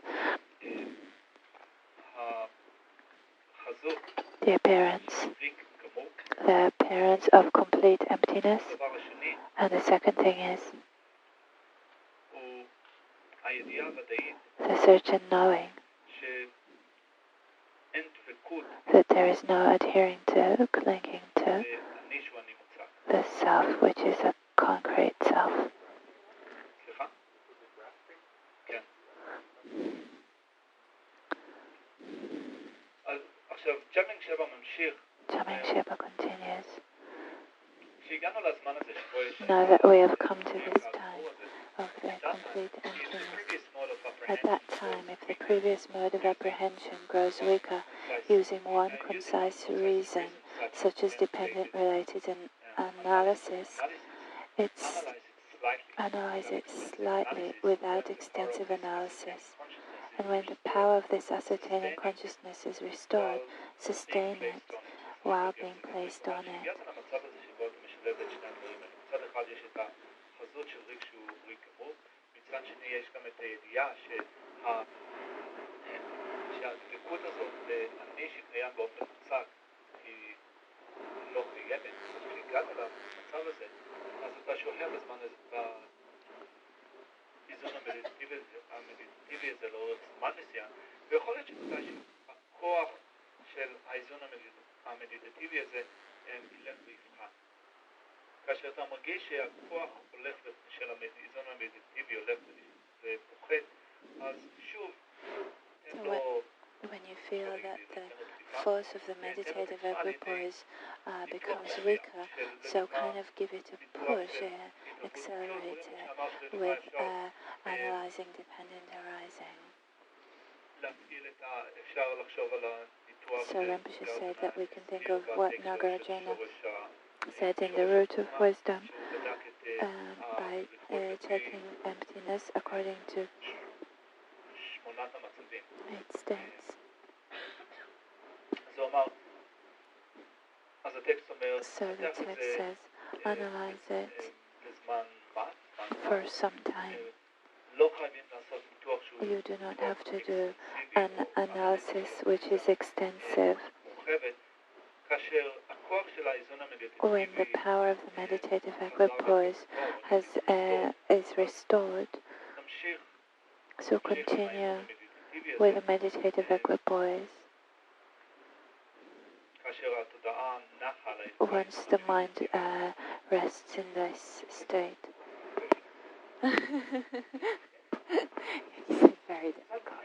the appearance of complete emptiness, and the second thing is the certain knowing that there is no adhering to, clinging to the self, which is a concrete self. Jamin Sheba continues. Now that we have come to this time of the complete emptiness, at that time, if the previous mode of apprehension grows weaker, using one concise reason, such as dependent related analysis, analyze it slightly without extensive analysis. And when the power of this ascertaining consciousness is restored, sustain it while being placed on it. כאשר אתה מרגיש שהכוח הולך של האיזון המדיטטיבי הולך ופוחת, אז שוב, when you feel that the force of the meditative equipoise becomes weaker, so kind of give it a push, accelerate it with analyzing dependent arising. So Rinpoche said that we can think of what Nagarjuna said in the Root of Wisdom by taking emptiness according to 8 states. So the text says, analyze it for some time. You do not have to do an analysis which is extensive. When the power of the meditative equipoise is restored, so continue with the meditative equipoise. Once the mind rests in this state. It's very difficult.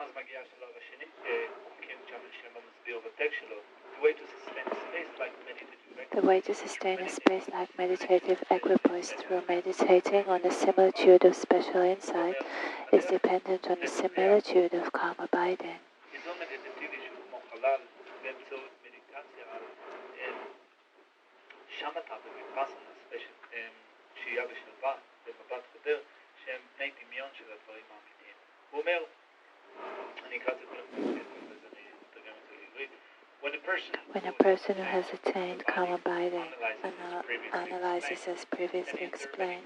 אז מגיע השלב השני, חוקים ג'אמל שלמה מסביר בטקסט שלו, the way to sustain a space like meditative The way to sustain a space like meditative equipoise through meditating on the similitude of special insight is dependent on the similitude of calm abiding. איזון מדיטטיבי שהוא כמו חלל באמצעות מדיטציה על שמטה וויפאסנה, שהייה ושלווה במבט חודר, שהם בני דמיון של הדברים האמיתיים. הוא אומר, אני אקרא את זה קודם כל, אז אני אתרגם את זה לעברית. When a person who has attained calm abiding analyzes as previously explained,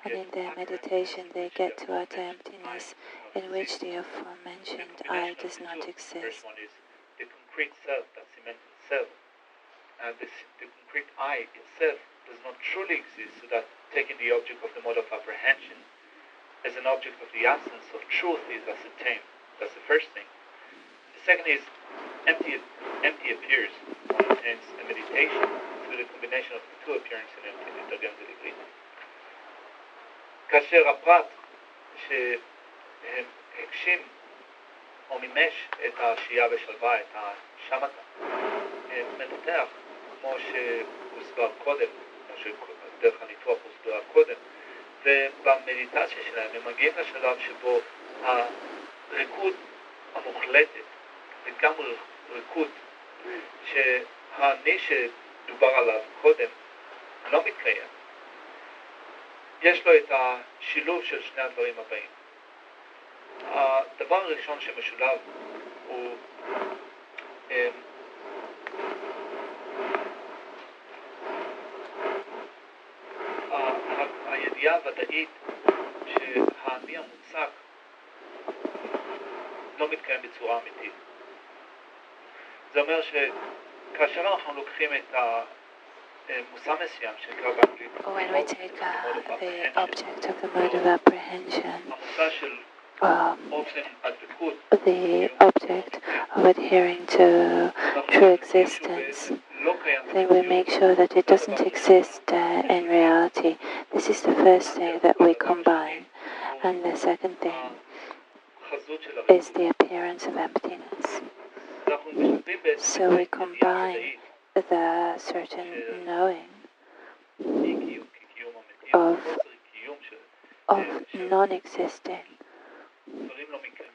and in their meditation they get to utter emptiness in which the aforementioned I does not exist. The first one is the concrete self, that's the mental self. The concrete I itself does not truly exist, so that taking the object of the mode of apprehension as an object of the absence of truth is ascertained. That's the first thing. The second is empty appears. One attains a meditation through the combination of the two appearance and empty. נתרגם את זה לעברית. כאשר הפרט שהגשים או מימש את השהייה ושלווה, את השמטה, מנתח, כמו שהוסבר קודם, כמו שדרך הניתוח הוסברה קודם, ובמדיטציה שלהם הם מגיעים לשלב שבו הריקוד המוחלטת, וגם ריקוד שהאני שדובר עליו קודם לא מתקיים. יש לו את השילוב של שני הדברים הבאים. הדבר הראשון שמשולב הוא הידיעה הוודאית שהאני המוצק לא מתקיים בצורה אמיתית. זה אומר שכאשר אנחנו לוקחים את המושא מסוים שנקרא באנגלית when we take the object of the mode of apprehension, המושא של the object of adhering to true existence, then we make sure that it doesn't exist in reality. This is the first thing that we combine. And the second thing is the appearance of emptiness. So we combine the certain knowing of non-existing,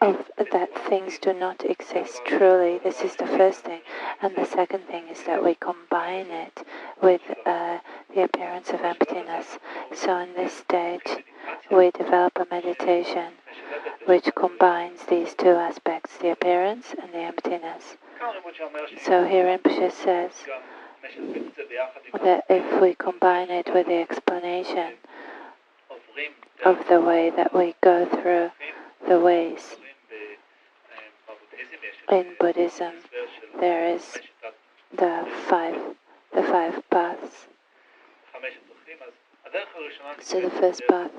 of that things do not exist truly. This is the first thing. And the second thing is that we combine it with the appearance of emptiness. So in this stage, we develop a meditation which combines these two aspects, the appearance and the emptiness. So here Rinpoche says that if we combine it with the explanation of the way that we go through the ways in Buddhism, there is the five paths. So the first path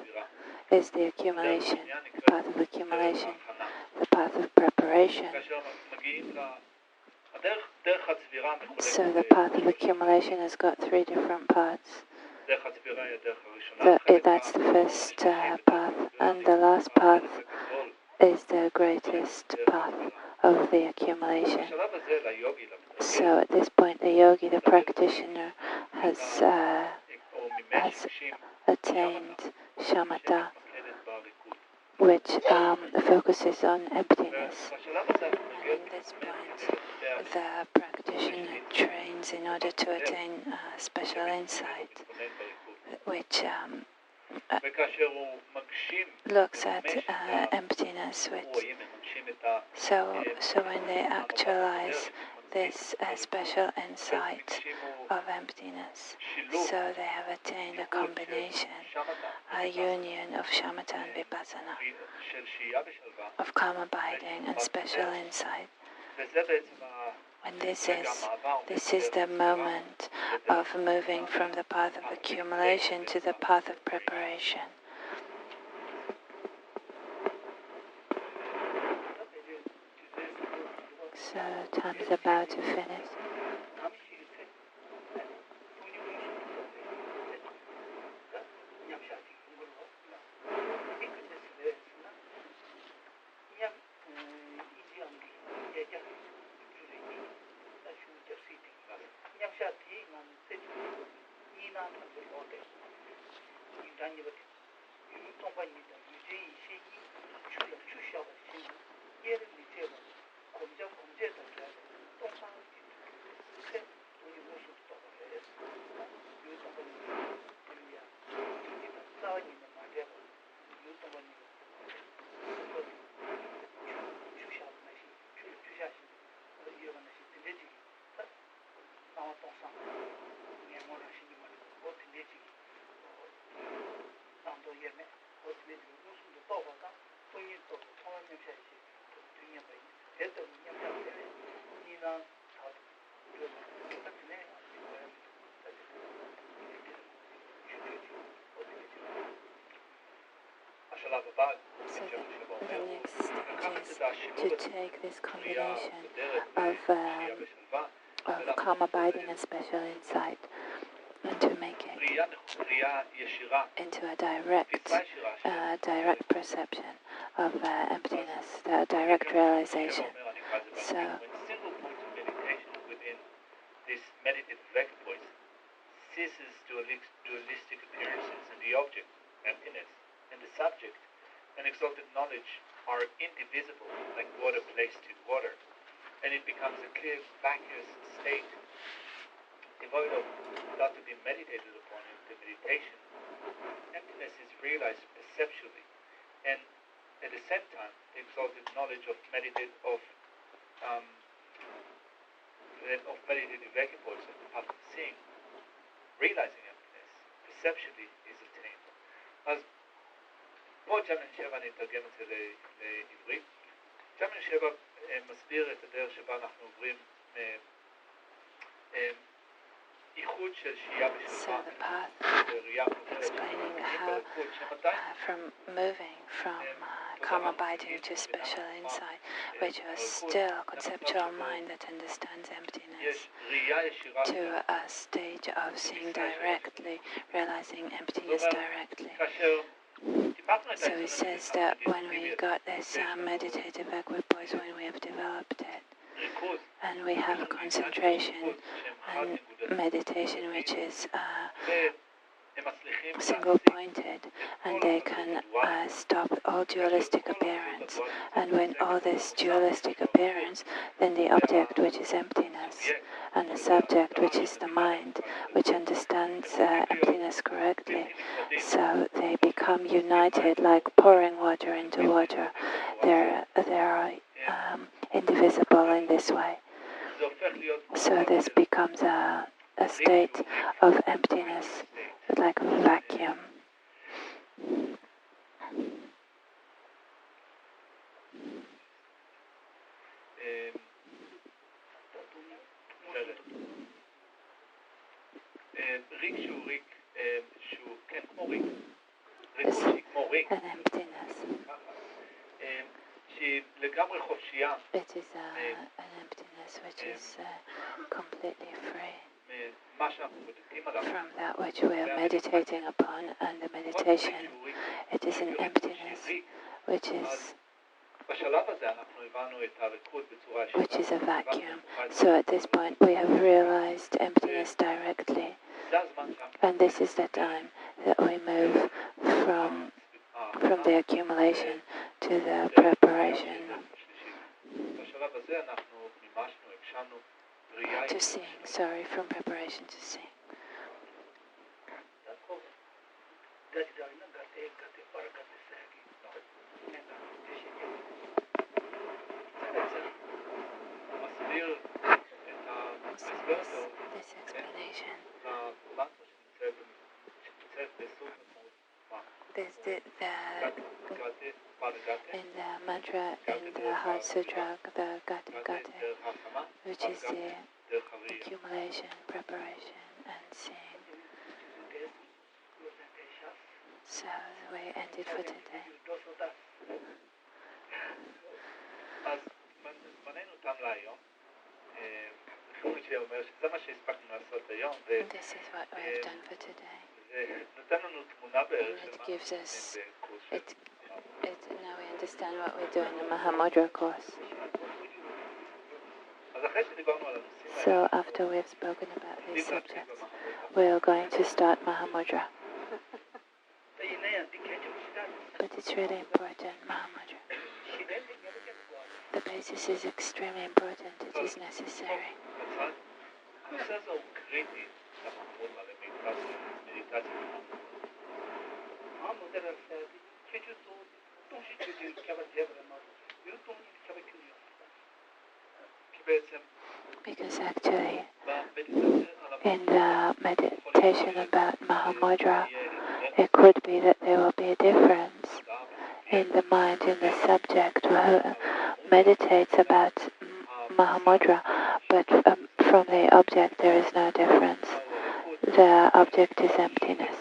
is the accumulation, the path of accumulation, the path of preparation. So the path of accumulation has got three different parts. That's the first path, and the last path is the greatest path of the accumulation. So at this point, the yogi, the practitioner, has attained shamatha, which focuses on emptiness. And at this point, the practitioner trains in order to attain special insight, which looks at emptiness. So when they actualize this special insight of emptiness, so they have attained a combination, a union of shamatha and vipassana, of calm abiding and special insight. And this is the moment of moving from the path of accumulation to the path of preparation. So time is about to finish. So the next stage is to take this combination of calm abiding and special insight and to make it into a direct perception of emptiness, the direct realization. So this meditative equipoise ceases dualistic appearances, and the object, emptiness, and the subject, and exalted knowledge are indivisible, like water placed in water, and it becomes a clear vacuous state, devoid of that to be meditated upon in the meditation. Emptiness is realized perceptually, and at the same time, the exalted knowledge of meditative equipoise of the path of seeing, realizing emptiness, perceptually is attained. אז פה ג'אמן שבע נתרגם את זה לעברית. ג'אמן שבע מסביר את הדרך שבה אנחנו עוברים So the path explaining how from moving from calm abiding to special insight, which was still a conceptual mind that understands emptiness, to a stage of seeing directly, realizing emptiness directly. So he says that when we got this meditative equipoise, when we have developed it, and we have concentration and meditation which is single-pointed, and they can stop all dualistic appearance. And when all this dualistic appearance, then the object which is emptiness, and the subject which is the mind, which understands emptiness correctly, so they become united like pouring water into water. They are indivisible in this way. So this becomes a state of emptiness, like a vacuum. It's an emptiness. It is an emptiness which is completely free from that which we are meditating upon, and the meditation, it is an emptiness which is a vacuum. So at this point we have realized emptiness directly, and this is the time that we move from the accumulation to the preparation to seeing, from preparation to seeing. This explanation, in the mantra, in the Heart Sutra, the Gate, which is the accumulation, preparation, and seeing. So we ended for today. This is what we have done for today. And it gives us, now we understand what we do in the Mahamudra course. So after we've spoken about these subjects, we are going to start Mahamudra. But it's really important, Mahamudra. The basis is extremely important, it is necessary. Because actually, in the meditation about Mahamudra, it could be that there will be a difference in the mind, in the subject who meditates about Mahamudra, but from the object there is no difference. The object is emptiness,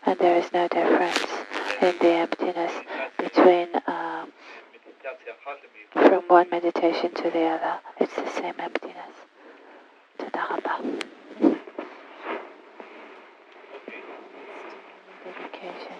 and there is no difference in the emptiness between from one meditation to the other. It's the same emptiness. Tada Rabba. Dedication.